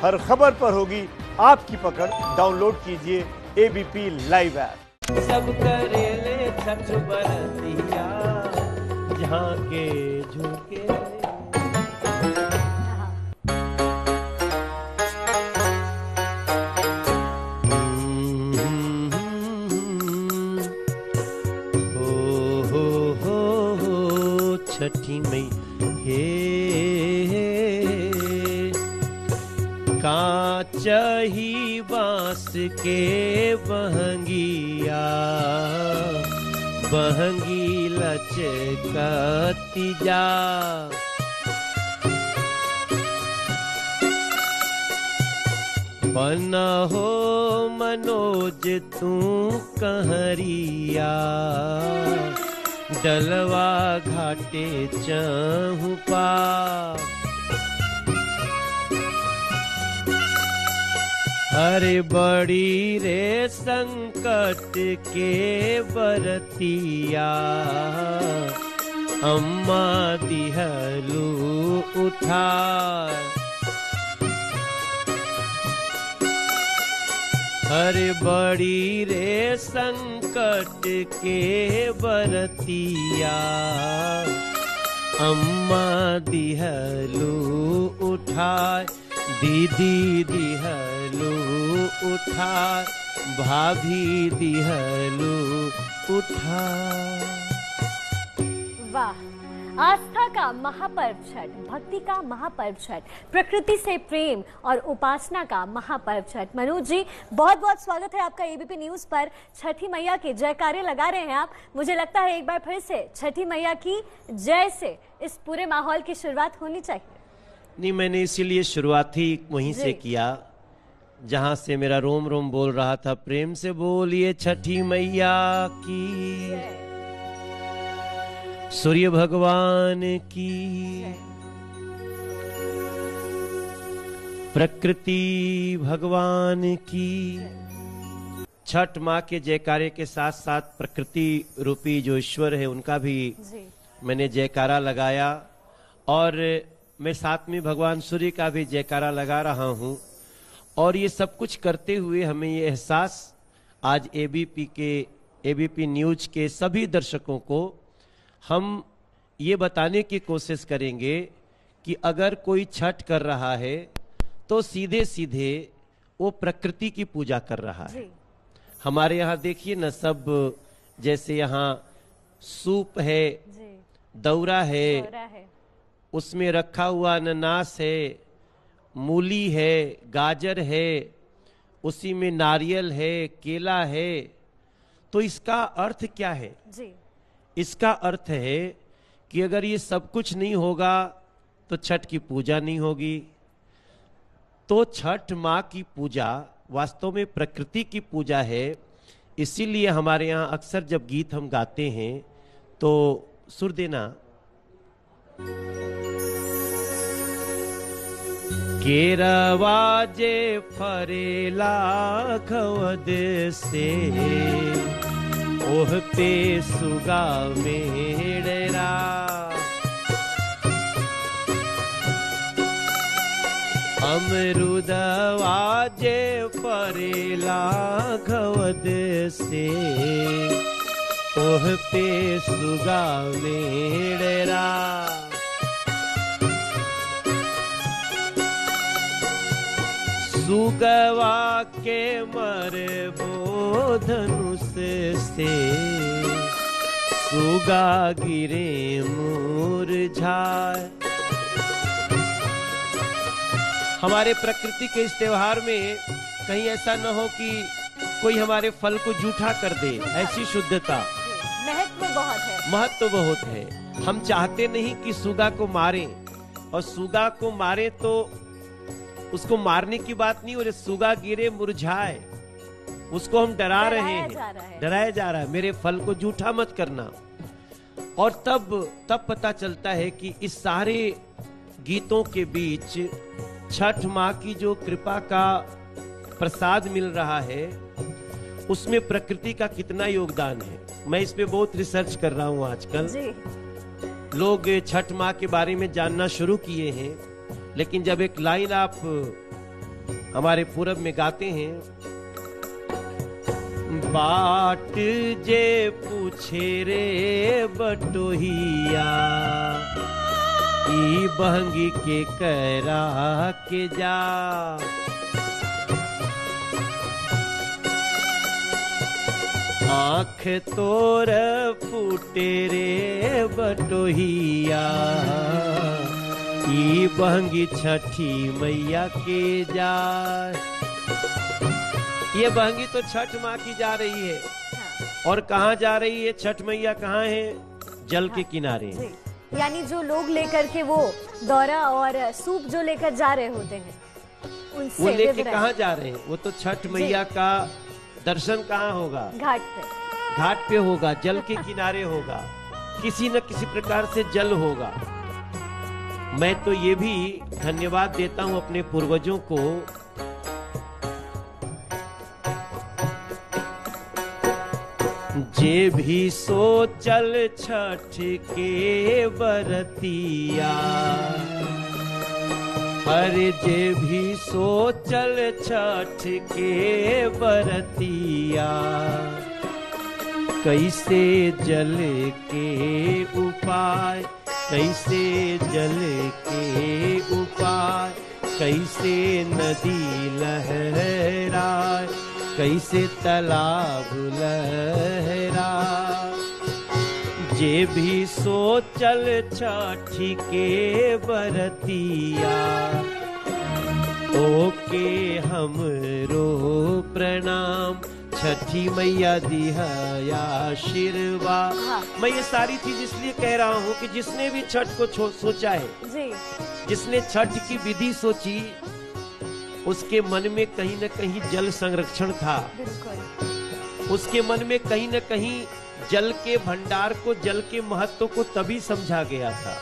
हर खबर पर होगी आपकी पकड़। डाउनलोड कीजिए एबीपी लाइव ऐप। सब करेले छठ बरतिया झांके झुके। हो छठी मई हे काचही बांस के बहंगिया बहंगी लचकती जा। बना हो मनोज तू कहरिया डलवा घाटे चहु पा। अरे बड़ी रे संकट के बरतिया अम्मा दिहलू उठा। अरे बड़ी रे संकट के बरतिया अम्मा दिहलू उठाए। दीदी दिहलू उठा भाभी दिहलू उठा। वाह, आस्था का महापर्व छठ, भक्ति का महापर्व छठ, प्रकृति से प्रेम और उपासना का महापर्व छठ। मनोज जी, बहुत बहुत स्वागत है आपका एबीपी न्यूज पर। छठी मैया के जयकारे लगा रहे हैं आप। मुझे लगता है एक बार फिर से छठी मैया की जय से इस पूरे माहौल की शुरुआत होनी चाहिए। नहीं, मैंने इसीलिए शुरुआत ही वहीं से किया जहां से मेरा रोम रोम बोल रहा था। प्रेम से बोलिए छठी मैया की, सूर्य भगवान की, प्रकृति भगवान की। छठ माँ के जयकारे के साथ साथ प्रकृति रूपी जो ईश्वर है उनका भी मैंने जयकारा लगाया और मैं साथ में भगवान सूर्य का भी जयकारा लगा रहा हूं। और ये सब कुछ करते हुए हमें ये एहसास आज एबीपी न्यूज के सभी दर्शकों को हम ये बताने की कोशिश करेंगे कि अगर कोई छठ कर रहा है तो सीधे सीधे वो प्रकृति की पूजा कर रहा है। हमारे यहाँ देखिए ना, सब जैसे यहाँ सूप है, दौरा है, उसमें रखा हुआ अनानास है, मूली है, गाजर है, उसी में नारियल है, केला है। तो इसका अर्थ क्या है जी? इसका अर्थ है कि अगर ये सब कुछ नहीं होगा तो छठ की पूजा नहीं होगी। तो छठ माँ की पूजा वास्तव में प्रकृति की पूजा है। इसीलिए हमारे यहाँ अक्सर जब गीत हम गाते हैं तो सुर देना। केरवाजे फरेला खवद से ओह पे सुगा मेड़रा। अमरुदवाजे फरेला खवद से ओह पे सुगा मेड़रा। सुगवा के मरबो धनुष से सुगा गिरे मुरझाए। हमारे प्रकृति के इस त्योहार में कहीं ऐसा न हो कि कोई हमारे फल को जूठा कर दे, ऐसी शुद्धता महत्व बहुत है। हम चाहते नहीं कि सुगा को मारें, और सुगा को मारे तो उसको मारने की बात नहीं हो रही, सुगा गिरे मुरझाए, उसको हम डरा रहे हैं, डराया जा रहा है, मेरे फल को जूठा मत करना। और तब पता चलता है कि इस सारे गीतों के बीच छठ माँ की जो कृपा का प्रसाद मिल रहा है उसमें प्रकृति का कितना योगदान है। मैं इस पे बहुत रिसर्च कर रहा हूँ आजकल। लोग छठ माँ के बारे में जानना शुरू किए हैं, लेकिन जब एक लाइन आप हमारे पूरब में गाते हैं, बाट जे पूछे रे बटोहिया, ई बहंगी के करा के जा। आँख तोर फूटे रे बटोहिया, ई बहंगी छठी मैया के जा। ये बहंगी तो छठ माँ की जा रही है। और कहाँ जा रही है छठ मैया? कहाँ है? जल के किनारे। यानी जो लोग लेकर के वो दौरा और सूप जो लेकर जा रहे होते हैं, उनसे वो लेके कहाँ जा रहे हैं? वो तो छठ मैया का दर्शन कहाँ होगा? घाट पे। घाट पे होगा, जल के किनारे होगा, किसी न किसी प्रकार से जल होगा। मैं तो ये भी धन्यवाद देता हूँ अपने पूर्वजों को, जे भी सोचल छठ के बरतिया, अरे जे भी सोचल छठ के बरतिया, कैसे जल के उपाय, कैसे जल के उपाय, कैसे नदी लहराए, कैसे तालाब लहरा। जे भी सोचल छठी के बरतिया, ओके हमरो प्रणाम, छठी मैया दिया आशीर्वाद। मैं ये सारी चीज इसलिए कह रहा हूँ कि जिसने भी छठ को सोचा है जी, जिसने छठ की विधि सोची, उसके मन में कहीं न कहीं जल संरक्षण था। उसके मन में कहीं न कहीं जल के भंडार को, जल के महत्व को तभी समझा गया था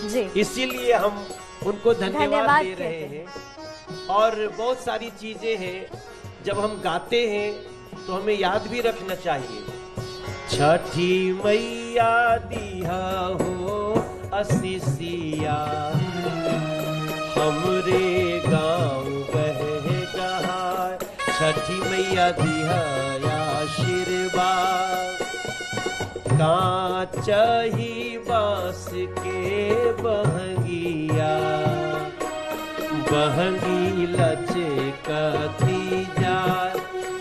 जी। इसीलिए हम उनको धन्यवाद दे रहे हैं। और बहुत सारी चीजें हैं, जब हम गाते हैं तो हमें याद भी रखना चाहिए। छठी मैया दिया हो असीसिया, हमरे गाँव बहे गहार, छठी मैया दिया आशीर्वाद। कांच ही बांस के बहंगिया, बहंगी लचकती जा,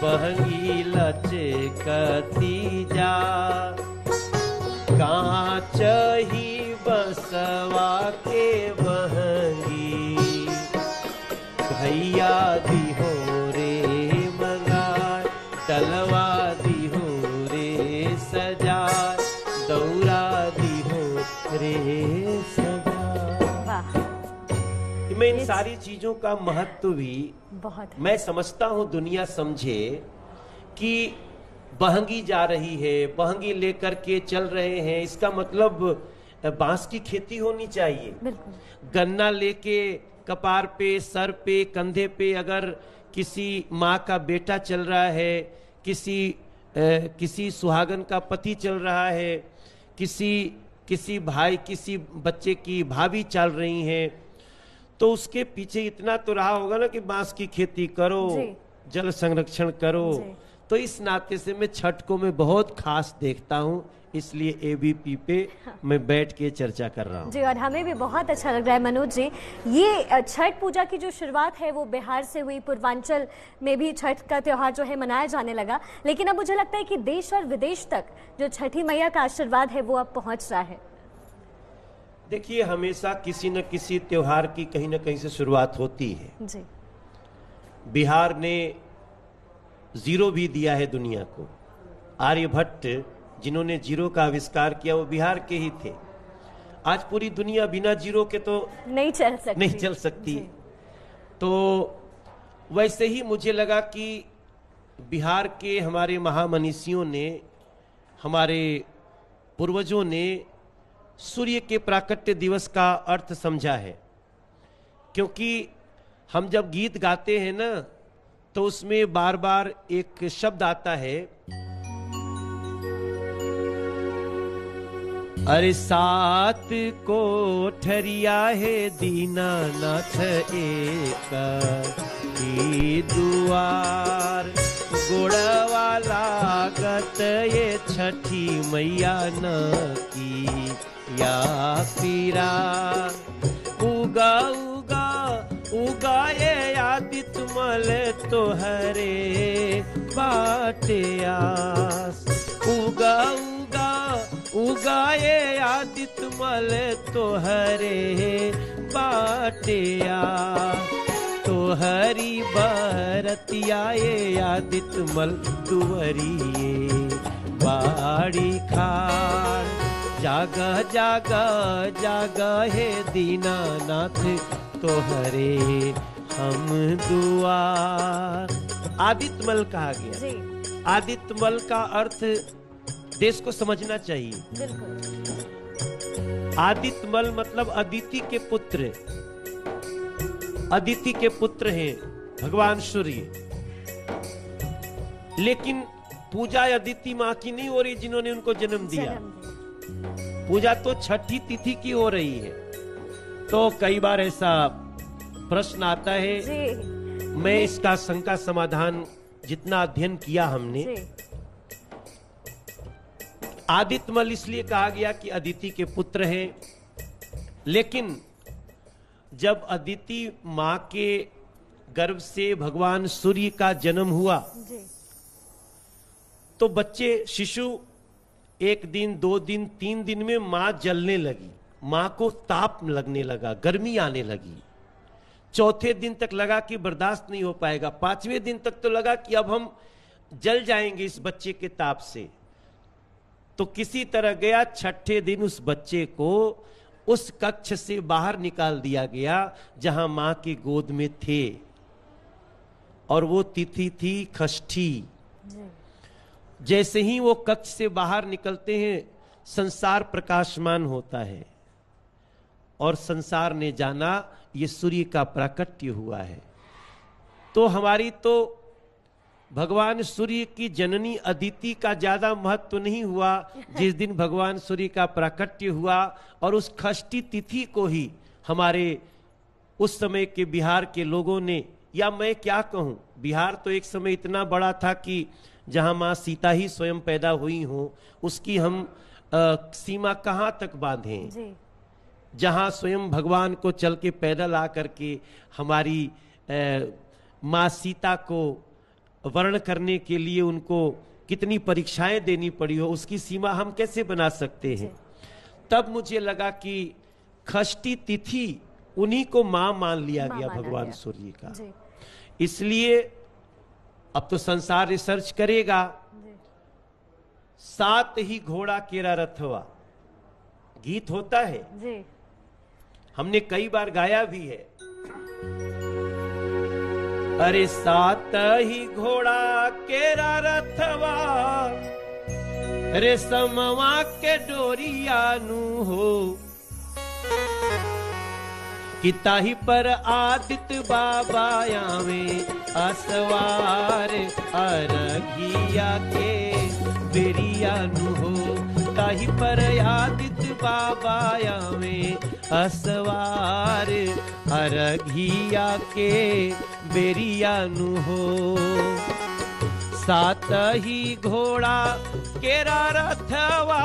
बहंगी लचकती जा। कांच ही बसवा के बहंगी, भैया दी हो रे मंगार, तलवा दी हो रे सजा, दौरा दी हो रे सजा। मैं इन सारी चीजों का महत्व भी बहुत मैं समझता हूँ दुनिया समझे कि बहंगी जा रही है, बहंगी लेकर के चल रहे हैं, इसका मतलब बांस की खेती होनी चाहिए। गन्ना लेके कपार पे, सर पे, कंधे पे अगर किसी माँ का बेटा चल रहा है, किसी सुहागन का पति चल रहा है, किसी भाई, किसी बच्चे की भाभी चल रही हैं, तो उसके पीछे इतना तो रहा होगा ना कि बांस की खेती करो, जल संरक्षण करो। तो इस नाते से मैं छठ को मैं बहुत खास देखता हूँ, इसलिए एबीपी पे मैं बैठ के चर्चा कर रहा हूँ जी। और हमें भी बहुत अच्छा लग रहा है मनोज जी। ये छठ पूजा की जो शुरुआत है वो बिहार से हुई, पूर्वांचल में भी छठ का त्योहार जो है मनाया जाने लगा, लेकिन अब मुझे लगता है कि देश और विदेश तक जो छठी मैया का आशीर्वाद है वो अब पहुंच रहा है। देखिए, हमेशा किसी न किसी त्योहार की कहीं न कहीं से शुरुआत होती है जी। बिहार ने जीरो भी दिया है दुनिया को। आर्यभट्ट जिन्होंने जीरो का आविष्कार किया वो बिहार के ही थे। आज पूरी दुनिया बिना जीरो के तो नहीं चल सकती। तो वैसे ही मुझे लगा कि बिहार के हमारे महामनीषियों ने, हमारे पूर्वजों ने सूर्य के प्राकट्य दिवस का अर्थ समझा है। क्योंकि हम जब गीत गाते हैं ना, तो उसमें बार बार एक शब्द आता है, अरे सात कोठरिया है दीनानाथ एक ही दुआर, गोड़वा लागत ये छठी मैया न की या पीरा। उगा उगा उगा ये आदित्य मल तोहरे बाटे आस। उगा उगा उगा ये आदित्य मल तोहरे बाटे आस। तोहरी बरतिया ये आदित्य मल तुवरिए बाड़ी खाड़। जागा जागा जागा हे दीनानाथ तोहरे हम दुआर। आदित्यमल कहा गया। आदित्यमल का अर्थ देश को समझना चाहिए। आदित्यमल मतलब अदिति के पुत्र। अदिति के पुत्र हैं भगवान सूर्य, लेकिन पूजा अदिति माँ की नहीं हो रही जिन्होंने उनको जन्म दिया। पूजा तो छठी तिथि की हो रही है। तो कई बार ऐसा प्रश्न आता है, मैं इसका शंका समाधान जितना अध्ययन किया हमने, आदित्यमल इसलिए कहा गया कि अदिति के पुत्र हैं, लेकिन जब अदिति मां के गर्भ से भगवान सूर्य का जन्म हुआ तो बच्चे शिशु 1 दिन 2 दिन 3 दिन में मां जलने लगी, मां को ताप लगने लगा, गर्मी आने लगी। चौथे दिन तक लगा कि बर्दाश्त नहीं हो पाएगा। 5वें दिन तक तो लगा कि अब हम जल जाएंगे इस बच्चे के ताप से। तो किसी तरह गया, 6ठे दिन उस बच्चे को उस कक्ष से बाहर निकाल दिया गया जहां मां की गोद में थे, और वो तिथि थी षष्ठी। जैसे ही वो कक्ष से बाहर निकलते हैं संसार प्रकाशमान होता है, और संसार ने जाना ये सूर्य का प्राकट्य हुआ है। तो हमारी तो भगवान सूर्य की जननी अदिति का ज्यादा महत्व नहीं हुआ जिस दिन भगवान सूर्य का प्राकट्य हुआ, और उस षष्ठी तिथि को ही हमारे उस समय के बिहार के लोगों ने, या मैं क्या कहूं, बिहार तो एक समय इतना बड़ा था कि जहां मां सीता ही स्वयं पैदा हुई हो, उसकी हम सीमा कहां तक बांधें। जहां स्वयं भगवान को चल के पैदल आकर के हमारी मां सीता को वर्ण करने के लिए उनको कितनी परीक्षाएं देनी पड़ी हो, उसकी सीमा हम कैसे बना सकते हैं। तब मुझे लगा कि षष्ठी तिथि उन्हीं को मां मान लिया गया भगवान सूर्य का। इसलिए अब तो संसार रिसर्च करेगा। 7 ही घोड़ा केरा रथवा गीत होता है, हमने कई बार गाया भी है। अरे 7 ही घोड़ा केरा रथवा, रेशमवा के डोरियानु हो, किताही पर आदित्य बाबा आवे असवार, अरघिया के बेरियानु हो, ताही पर आदित्य बाबा आवे असवार, अरघिया के बेरियानु हो। 7 ही घोड़ा केरा रथवा,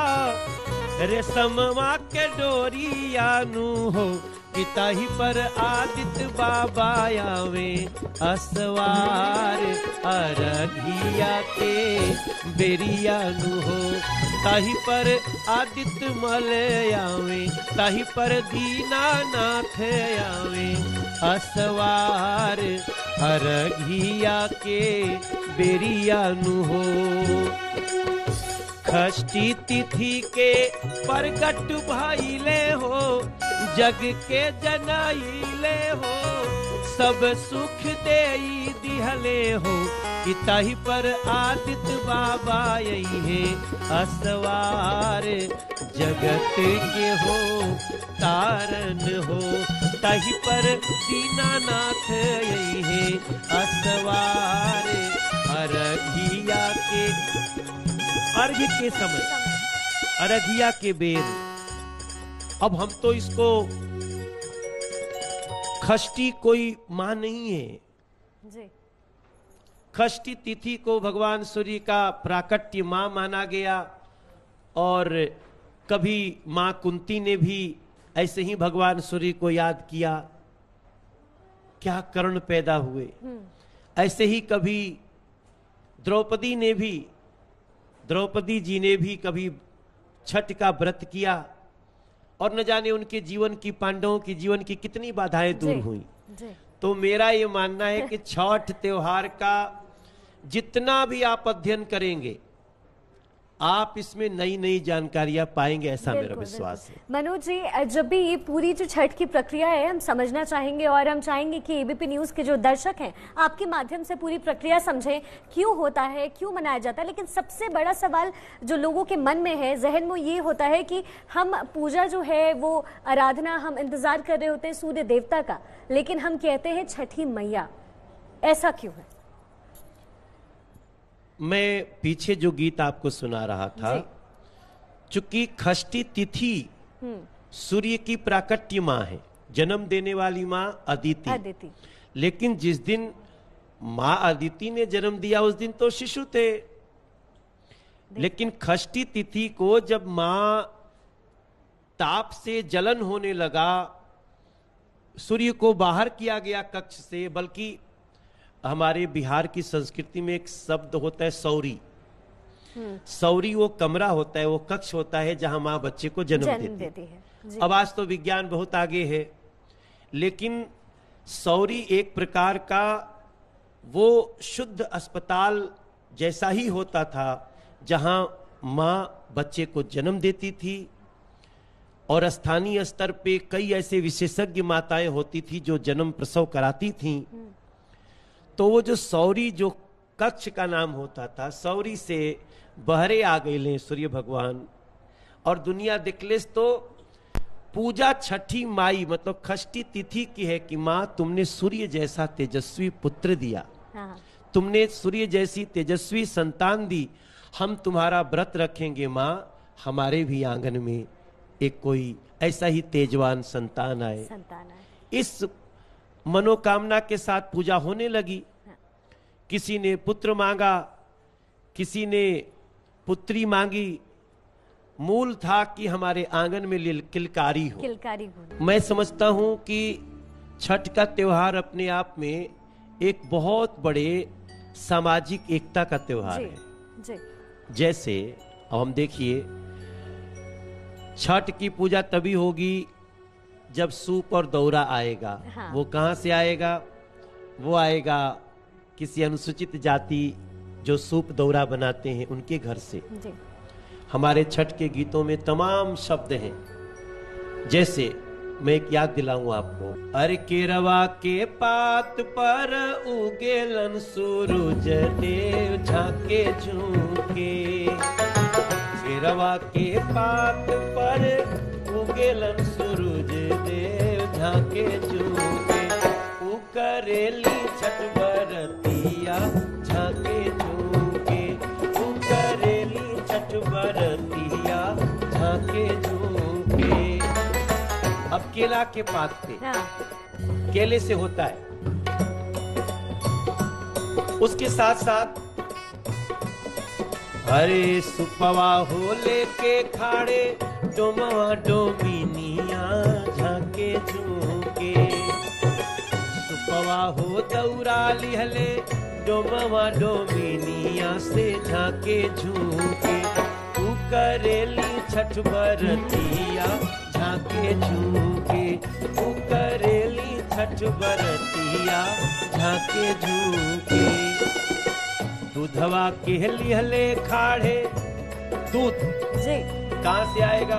रेशमवा के डोरियानु हो, पिताही पर आदित्य बाबा आवे असवार, अरघिया के बेरियानु हो, ताही पर आदित्य मल आवे, ताही पर दीनानाथ आवे असवार, अरघिया के बेरियानु हो। षष्ठी तिथि के प्रगट भइले हो, जग के जनाइले हो, सब सुख देई दिहले हो, किताही पर आदित्य बाबा यही है असवार, जगत के हो तारन हो, ताही पर दीनानाथ यही है असवार, अरघिया के अर्घ के समय, अरघिया के बेर अब हम तो इसको षष्ठी कोई मां नहीं है। जी। षष्ठी तिथि को भगवान सूर्य का प्राकट्य मां माना गया, और कभी मां कुंती ने भी ऐसे ही भगवान सूर्य को याद किया, क्या कर्ण पैदा हुए। ऐसे ही कभी द्रौपदी जी ने भी कभी छठ का व्रत किया, और न जाने उनके जीवन की, पांडवों की जीवन की कितनी बाधाएं दूर हुई। तो मेरा ये मानना है कि छठ त्योहार का जितना भी आप अध्ययन करेंगे, आप इसमें नई नई जानकारियां पाएंगे, ऐसा मेरा विश्वास है। मनोज जी, जब भी ये पूरी जो छठ की प्रक्रिया है हम समझना चाहेंगे, और हम चाहेंगे कि एबीपी न्यूज के जो दर्शक हैं आपके माध्यम से पूरी प्रक्रिया समझें, क्यों होता है, क्यों मनाया जाता है। लेकिन सबसे बड़ा सवाल जो लोगों के मन में है, जहन में, ये होता है कि हम पूजा जो है वो आराधना, हम इंतजार कर रहे होते हैं सूर्य देवता का, लेकिन हम कहते हैं छठी मैया, ऐसा क्यों है? मैं पीछे जो गीत आपको सुना रहा था, चूंकि षष्ठी तिथि सूर्य की प्राकट्य मां है, जन्म देने वाली मां अदिति। लेकिन जिस दिन मां अदिति ने जन्म दिया उस दिन तो शिशु थे। लेकिन षष्ठी तिथि को जब मां ताप से जलन होने लगा, सूर्य को बाहर किया गया कक्ष से, बल्कि हमारे बिहार की संस्कृति में एक शब्द होता है सौरी। सौरी वो कमरा होता है, वो कक्ष होता है जहां मां बच्चे को जन्म देती है। अब आज तो विज्ञान बहुत आगे है, लेकिन सौरी एक प्रकार का वो शुद्ध अस्पताल जैसा ही होता था, जहां मां बच्चे को जन्म देती थी। और स्थानीय स्तर पे कई ऐसे विशेषज्ञ माताएं होती थी जो जन्म प्रसव कराती थीं। तो वो जो सौरी, जो कक्ष का नाम होता था, सौरी से बहरे आ गए ले सूर्य भगवान, और दुनिया दिखले तो पूजा छठी माई, मतलब षष्ठी तिथि की है कि माँ तुमने सूर्य जैसा तेजस्वी पुत्र दिया, तुमने सूर्य जैसी तेजस्वी संतान दी, हम तुम्हारा व्रत रखेंगे माँ, हमारे भी आंगन में एक कोई ऐसा ही तेजवान संतान आए। इस मनोकामना के साथ पूजा होने लगी। किसी ने पुत्र मांगा, किसी ने पुत्री मांगी। मूल था कि हमारे आंगन में किलकारी हो। मैं समझता हूं कि छठ का त्योहार अपने आप में एक बहुत बड़े सामाजिक एकता का त्योहार है। जैसे अब हम देखिए, छठ की पूजा तभी होगी जब सूप और दौरा आएगा। वो कहां से आएगा? वो आएगा किसी अनुसूचित जाति जो सूप दौरा बनाते हैं उनके घर से। हमारे छठ के गीतों में तमाम शब्द हैं। जैसे मैं एक याद दिलाऊं आपको, अरे केरवा के पात पर उगेलन सूरज देव झांके झूके, केरवा के पात पर उगेलन सूरज देव झांके झूके, उकरेली छठ बरतिया झांके झूके, उकरेली छठ बरतिया झांके झूके। अब केला के पात पे, केले से होता है, उसके साथ साथ हरे सुपवा हो लेके खाड़े, डोमवा डोमिनिया झांके झूके, सुपवा हो दौरा लिहले, डोमवा डोमिनिया से झांके झूके, उकरेली छठ बरतिया झांके झूके, उकरेली छठ बरतिया झांके झूके। दूधवा के लिहले खाड़े, दूध कहाँ से आएगा?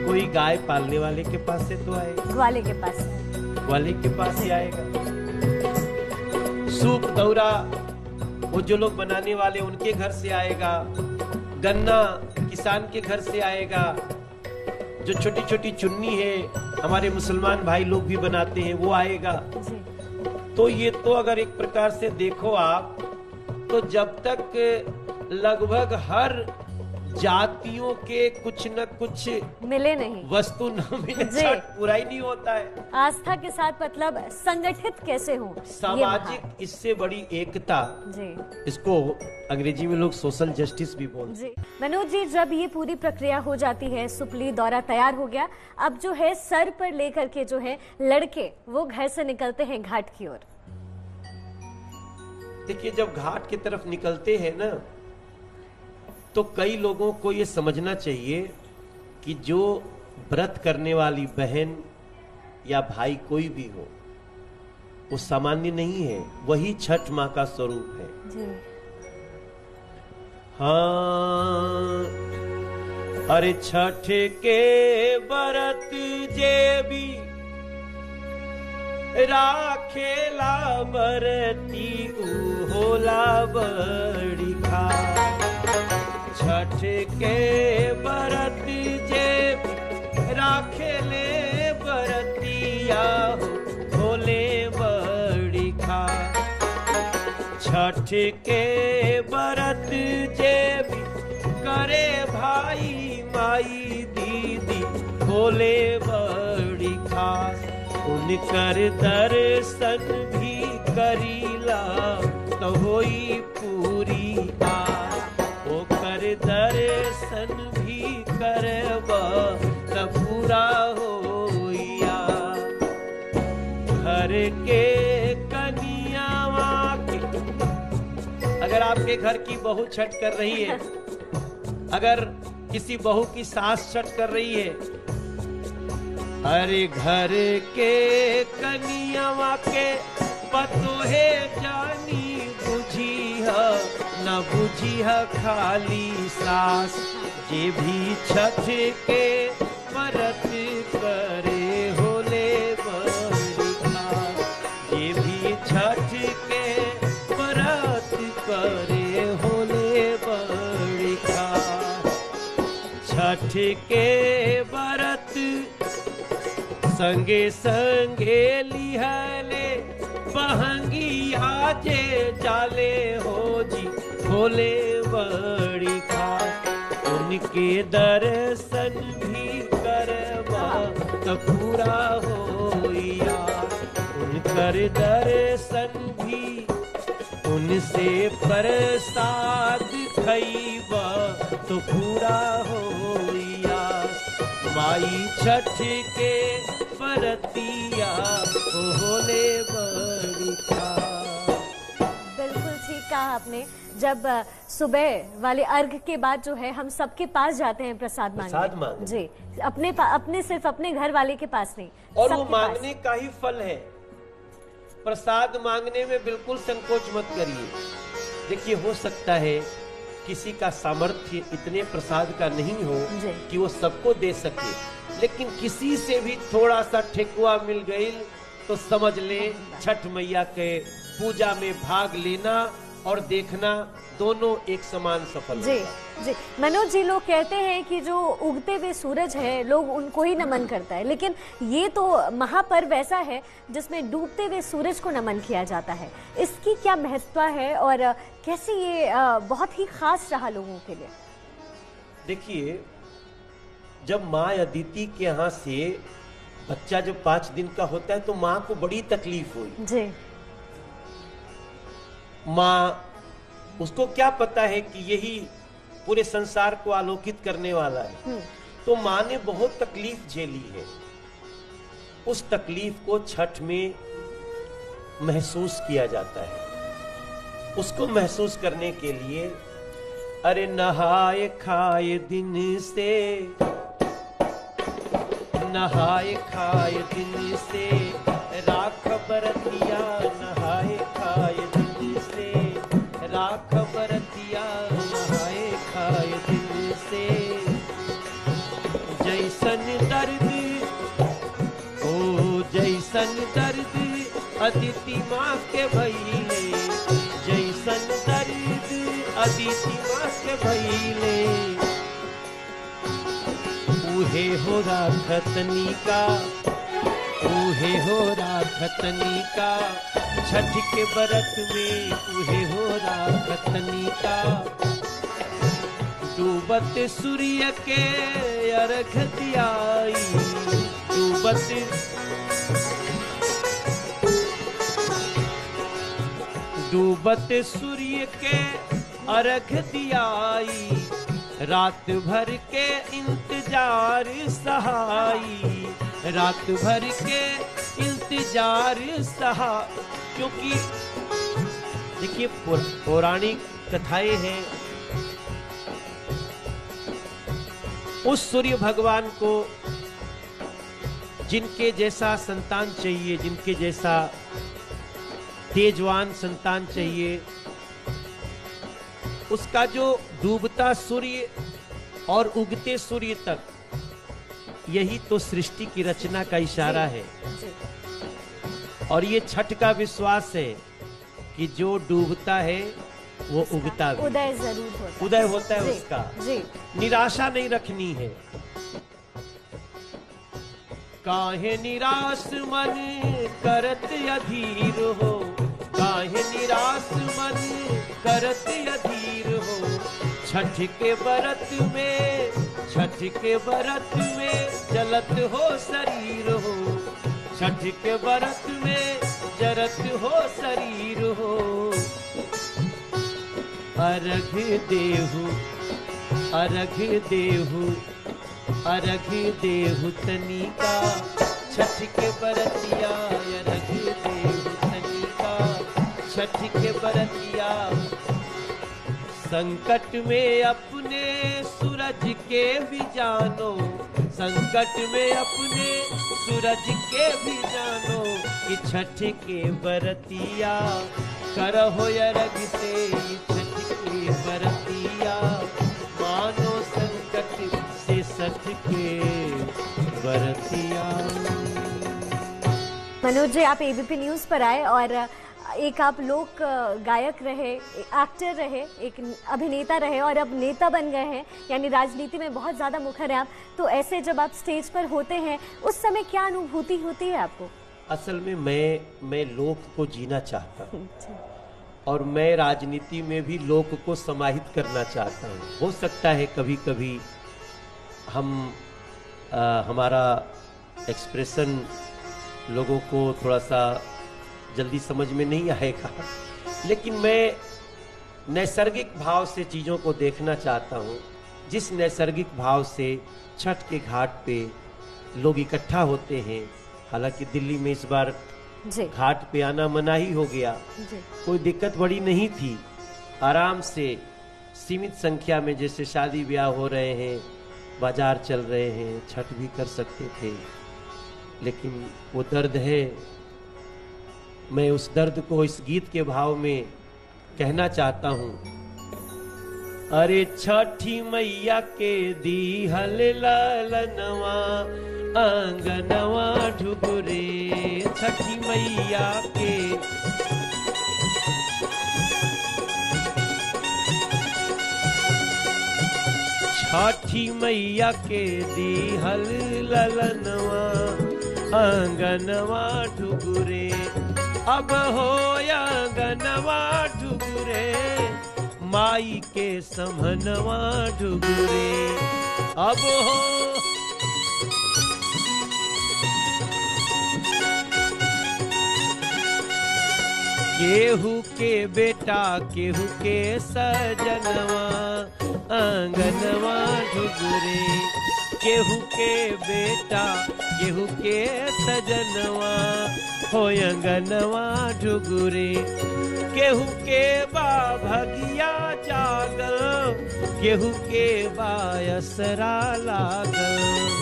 कोई गाय पालने वाले के पास से तो आएगा, ग्वाले के पास, ग्वाले के पास ही आएगा। सूप दौरा वो जो लोग बनाने वाले उनके घर से आएगा। गन्ना किसान के घर से आएगा। जो छोटी छोटी चुन्नी है हमारे मुसलमान भाई लोग भी बनाते हैं, वो आएगा। तो ये तो अगर एक प्रकार से देखो आप, तो जब तक लगभग हर जातियों के कुछ न कुछ मिले नहीं, वस्तु न मिले, जी। छठ पूरा ही नहीं होता है। आस्था के साथ मतलब संगठित कैसे हो, सामाजिक इससे बड़ी एकता, जी इसको अंग्रेजी में लोग सोशल जस्टिस भी बोलते हैं। जी। मनोज जी, जब ये पूरी प्रक्रिया हो जाती है, सुपली दौरा तैयार हो गया, अब जो है सर पर लेकर के जो है लड़के वो घर से निकलते हैं घाट की ओर। देखिए, जब घाट की तरफ निकलते हैं ना, तो कई लोगों को ये समझना चाहिए कि जो व्रत करने वाली बहन या भाई कोई भी हो, वो सामान्य नहीं है, वही छठ माँ का स्वरूप है। जी। हाँ, अरे छठ के व्रत जे भी राखेला बरती होला बड़ी खा। छठ के व्रत जे राखेले बरतिया होले बड़ी खा। छठ के व्रत जे भी करे भाई माई दीदी होले बड़ी खास। उनकर दर्शन भी करीला तो होई पूरी आस। ओकर दर्शन भी करबा तो पूरा होइया। घर के कनियावा के, अगर आपके घर की बहू छठ कर रही है, अगर किसी बहू की सास छठ कर रही है, अरे घर के कनियावा के पतोहे जानी बुझिया न बुझिया खाली सास। जे भी छठ के व्रत करे होले बड़ी खास। जे भी छठ के व्रत करे होले बड़ी खास। छठ के व्रत संगे संगे लिहले बहंगी आजे जाले हो जी होले बड़ी खास। उनके दर्शन भी करवा तो पूरा होइया। उनकर दर्शन भी, उनसे प्रसाद खैबा तो पूरा होइया। माई छठ के परतिया होले बड़ी खास। बिल्कुल ठीक कहा आपने। जब सुबह वाले अर्घ के बाद जो है हम सबके पास जाते हैं प्रसाद मांगने, जी, अपने सिर्फ अपने घर वाले के पास नहीं, और वो मांगने का ही फल है। प्रसाद मांगने में बिल्कुल संकोच मत करिए। देखिए, हो सकता है किसी का सामर्थ्य इतने प्रसाद का नहीं हो कि वो सबको दे सके, लेकिन किसी से भी थोड़ा सा ठेकुआ मिल गई तो समझ ले छठ मैया के पूजा में भाग लेना और देखना दोनों एक समान सफल जी जी। मनोज जी, लोग कहते हैं कि जो उगते हुए सूरज है लोग उनको ही नमन करता है, लेकिन ये तो महापर्व ऐसा है जिसमें डूबते हुए सूरज को नमन किया जाता है। इसकी क्या महत्व है और कैसे ये बहुत ही खास रहा लोगों के लिए? देखिए, जब माँ अदिति के यहाँ से बच्चा जब 5 दिन का होता है तो माँ को बड़ी तकलीफ हुई जी। माँ, उसको क्या पता है कि यही पूरे संसार को आलोकित करने वाला है। तो माँ ने बहुत तकलीफ झेली है। उस तकलीफ को छठ में महसूस किया जाता है। उसको महसूस करने के लिए अरे नहाए खाए दिन से, नहाए खाए दिन से राख बरतिया। नहाए खाए दिन से राख बरतिया। नहाए खाए दिन से जैसन दर्द, ओ जैसन दर्द अदिति माँ के भइले। जैसन दर्द अदिति माँ के भइले। उहे हो राखतनी का, उहे हो राखतनी का। छठ के व्रत में उहे हो राखतनी का। डूबत सूर्य के अर्घ दियाई, डूबत सूर्य के अर्घ दियाई, रात भर के इंतजार सहाई, रात भर के इंतजार सहा। क्योंकि देखिए पौराणिक कथाएं हैं, उस सूर्य भगवान को जिनके जैसा संतान चाहिए, जिनके जैसा तेजवान संतान चाहिए, उसका जो डूबता सूर्य और उगते सूर्य तक, यही तो सृष्टि की रचना का इशारा है। और ये छठ का विश्वास है कि जो डूबता है वो उगता भी, उदय जरूर होता है, उदय होता है उसका। जी। निराशा नहीं रखनी है। काहे निराश मन करत अधीर हो, काहे निराश मन करत अधीर हो, छठ के व्रत में, छठ के व्रत में जलत हो शरीर हो, छठ के व्रत में जरत हो शरीर हो। अर्घ देहु, अर्घ देहु, अर्घ देहु तनिका, छठ के बरतिया अर्घ देहु तनिका, छठ के बरतिया। संकट में अपने सूरज के भी जानो, संकट में अपने सूरज के भी जानो, कि छठ के बरतिया करहो अर्घ से, छठ के बरतिया मानो संकट से सठ के बरतिया। मनोज जी, आप एबीपी न्यूज पर आए और एक आप लोक गायक रहे, एक्टर रहे, एक अभिनेता रहे और अब नेता बन गए हैं, यानी राजनीति में बहुत ज़्यादा मुखर हैं आप। तो ऐसे जब आप स्टेज पर होते हैं उस समय क्या अनुभूति होती है आपको? असल में मैं लोक को जीना चाहता हूँ और मैं राजनीति में भी लोक को समाहित करना चाहता हूँ। हो सकता है कभी कभी हमारा एक्सप्रेशन लोगों को थोड़ा सा जल्दी समझ में नहीं आएगा, लेकिन मैं नैसर्गिक भाव से चीज़ों को देखना चाहता हूँ। जिस नैसर्गिक भाव से छठ के घाट पे लोग इकट्ठा होते हैं, हालांकि दिल्ली में इस बार घाट पे आना मना ही हो गया, कोई दिक्कत बड़ी नहीं थी, आराम से सीमित संख्या में जैसे शादी ब्याह हो रहे हैं, बाजार चल रहे हैं, छठ भी कर सकते थे। लेकिन वो दर्द है, मैं उस दर्द को इस गीत के भाव में कहना चाहता हूँ। अरे छठी मैया के दीहल ललनवा, आंगनवा ढुगरे, छठी मैया के छठी मैया के दीहल ललनवा, आंगनवा ढुगरे, अब हो आंगनवा ढुगरे, माई के समनवा ढुगरे, अब हो केहू के बेटा केहू के सजनवा, आंगनवा ढुगरे, केहू के बेटा केहू के सजनवा, हो अंगनवा ढुगरे, केहू के बा भगिया जागल, केहू के बा असरा लागल।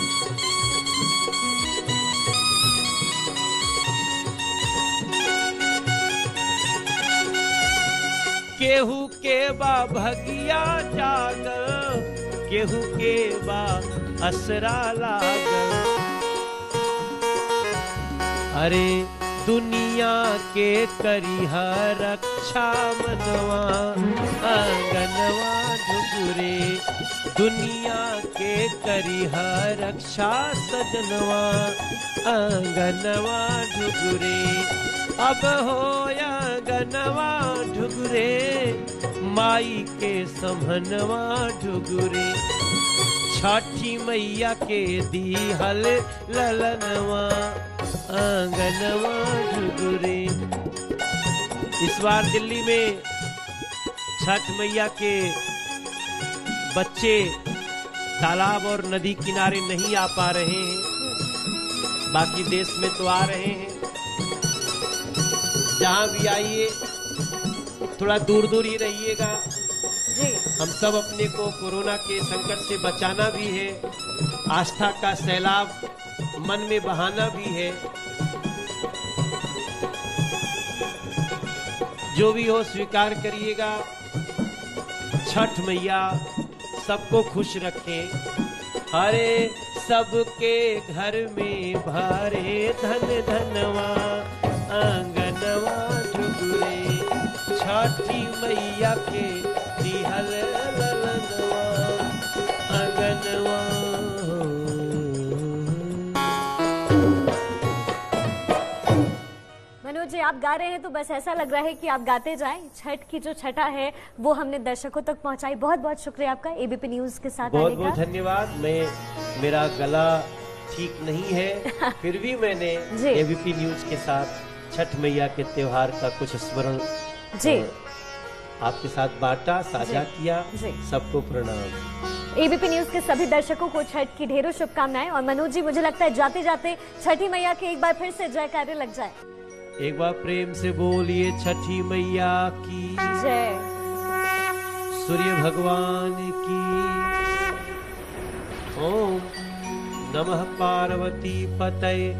केहू के बा भगिया जागल, केहू के बा असरा लागल। अरे दुनिया के करिह रक्षा मनवा, आंगनवा ढुगरे, दुनिया के करिह रक्षा सजनवा, आंगनवा ढुगरे, अब हो आंगनवा ढुगरे, माई के समहनवा ढुगुरे, छठी मैया के दीहल ललनवा आंगनवा ढुगुरे। इस बार दिल्ली में छठ मैया के बच्चे तालाब और नदी किनारे नहीं आ पा रहे हैं, बाकी देश में तो आ रहे हैं। जहां भी आइए थोड़ा दूर दूर ही रहिएगा। हम सब अपने को कोरोना के संकट से बचाना भी है, आस्था का सैलाब मन में बहाना भी है। जो भी हो स्वीकार करिएगा। छठ मैया सबको खुश रखें। हरे सबके घर में भरे धन धनवा आंगनवा ढुगुरे, छठी मैया के दिहल ललनवा आंगनवा। मनोज जी, आप गा रहे हैं तो बस ऐसा लग रहा है कि आप गाते जाएं। छठ की जो छठा है वो हमने दर्शकों तक पहुंचाई। बहुत बहुत शुक्रिया आपका एबीपी न्यूज के साथ बहुत आने का। बहुत धन्यवाद। मेरा गला ठीक नहीं है फिर भी मैंने एबीपी न्यूज के साथ छठ मैया के त्योहार का कुछ स्मरण आपके साथ बांटा, साझा किया। सबको प्रणाम। एबीपी न्यूज के सभी दर्शकों को छठ की ढेरों शुभकामनाएं। और मनोज जी, मुझे लगता है जाते जाते छठी मैया के एक बार फिर से जयकारे लग जाए। एक बार प्रेम से बोलिए छठी मैया की जय, सूर्य भगवान की। ओम नमः पार्वती पतये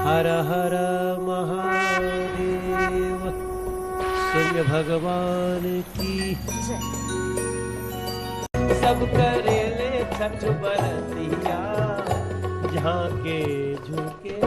हर हर महादेव। सूर्य भगवान की सब करेले छठ बरतिया, जहाँ के झुके